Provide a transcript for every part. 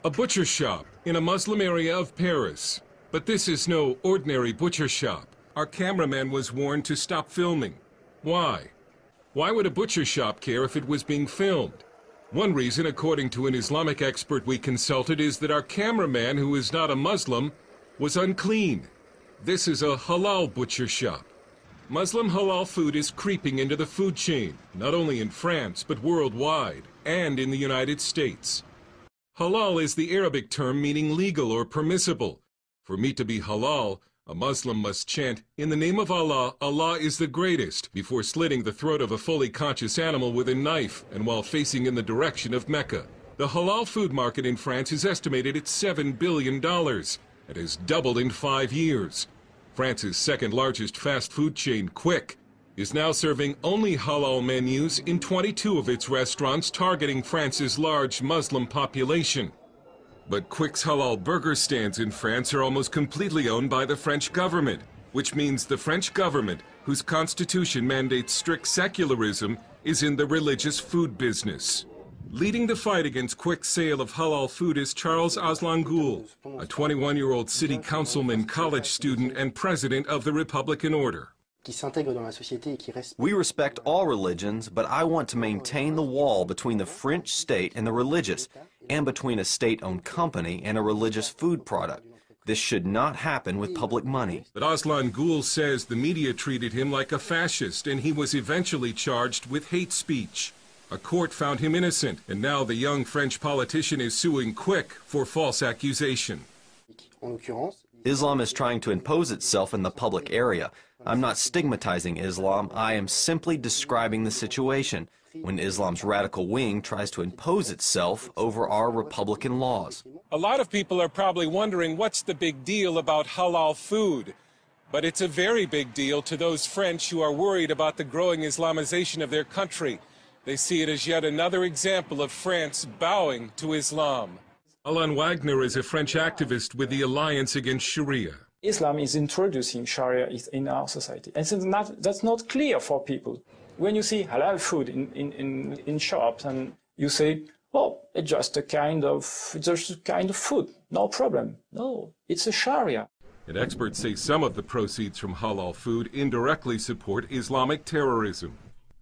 A butcher shop in a Muslim area of Paris. But this is no ordinary butcher shop. Our cameraman was warned to stop filming. Why? Why would a butcher shop care if it was being filmed? One reason, according to an Islamic expert we consulted, is that our cameraman, who is not a Muslim, was unclean. This is a halal butcher shop. Muslim halal food is creeping into the food chain, not only in France, but worldwide, and in the United States. Halal is the Arabic term meaning legal or permissible. For meat to be halal, a Muslim must chant, "In the name of Allah, Allah is the greatest," before slitting the throat of a fully conscious animal with a knife and while facing in the direction of Mecca. The halal food market in France is estimated at $7 billion and has doubled in 5 years. France's second largest fast food chain, Quick, is now serving only halal menus in 22 of its restaurants, targeting France's large Muslim population. But Quick's halal burger stands in France are almost completely owned by the French government, which means the French government, whose constitution mandates strict secularism, is in the religious food business. Leading the fight against Quick's sale of halal food is Charles Aslangoul, a 21-year-old city councilman, college student, and president of the Republican Order. We respect all religions, but I want to maintain the wall between the French state and the religious, and between a state-owned company and a religious food product. This should not happen with public money. But Aslangoul says the media treated him like a fascist, and he was eventually charged with hate speech. A court found him innocent, and now the young French politician is suing Quick for false accusation. Islam is trying to impose itself in the public area. I'm not stigmatizing Islam, I am simply describing the situation when Islam's radical wing tries to impose itself over our Republican laws. A lot of people are probably wondering what's the big deal about halal food. But it's a very big deal to those French who are worried about the growing Islamization of their country. They see it as yet another example of France bowing to Islam. Alain Wagner is a French activist with the Alliance Against Sharia. Islam is introducing Sharia in our society. And that's not clear for people. When you see halal food in shops and you say, oh, it's just a kind of food, no problem. No, it's a Sharia. And experts say some of the proceeds from halal food indirectly support Islamic terrorism.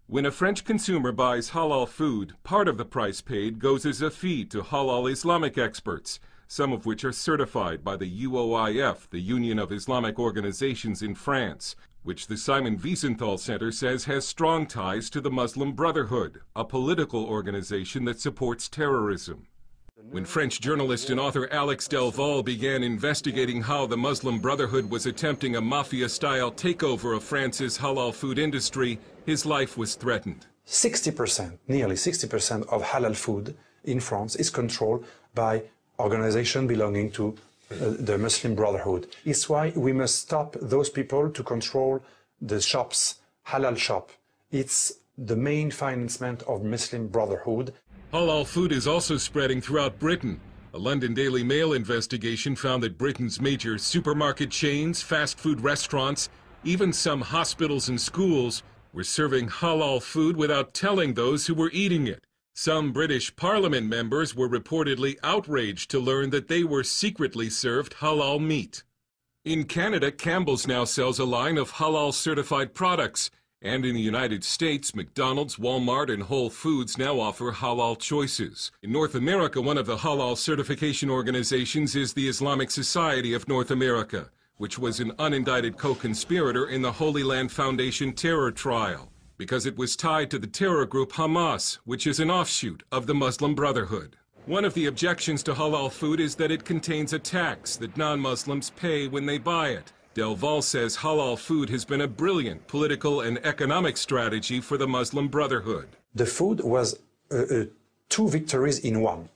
When a French consumer buys halal food, part of the price paid goes as a fee to halal Islamic experts, some of which are certified by the UOIF, the Union of Islamic Organizations in France, which the Simon Wiesenthal Center says has strong ties to the Muslim Brotherhood, a political organization that supports terrorism. When French journalist and author Alex Delval began investigating how the Muslim Brotherhood was attempting a mafia-style takeover of France's halal food industry, his life was threatened. 60%, nearly 60% of halal food in France is controlled by organizations belonging to the Muslim Brotherhood. It's why we must stop those people to control the shops, halal shop. It's the main financement of Muslim Brotherhood. Halal food is also spreading throughout Britain. A London Daily Mail investigation found that Britain's major supermarket chains, fast food restaurants, even some hospitals and schools were serving halal food without telling those who were eating it. Some British Parliament members were reportedly outraged to learn that they were secretly served halal meat. In Canada, Campbell's now sells a line of halal-certified products. And in the United States, McDonald's, Walmart, and Whole Foods now offer halal choices. In North America, one of the halal certification organizations is the Islamic Society of North America, which was an unindicted co-conspirator in the Holy Land Foundation terror trial, because it was tied to the terror group Hamas, which is an offshoot of the Muslim Brotherhood. One of the objections to halal food is that it contains a tax that non-Muslims pay when they buy it. Delval says halal food has been a brilliant political and economic strategy for the Muslim Brotherhood. The food was two victories in one.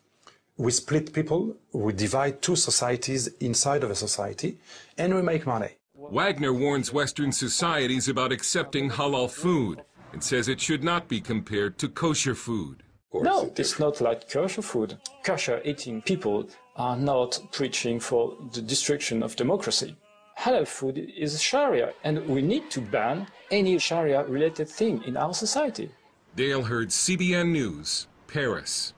We split people, we divide two societies inside of a society, and we make money. Wagner warns Western societies about accepting halal food and says it should not be compared to kosher food. No, it's not like kosher food. Kosher-eating people are not preaching for the destruction of democracy. Halal food is Sharia, and we need to ban any Sharia-related thing in our society. Dale Hurd, CBN News, Paris.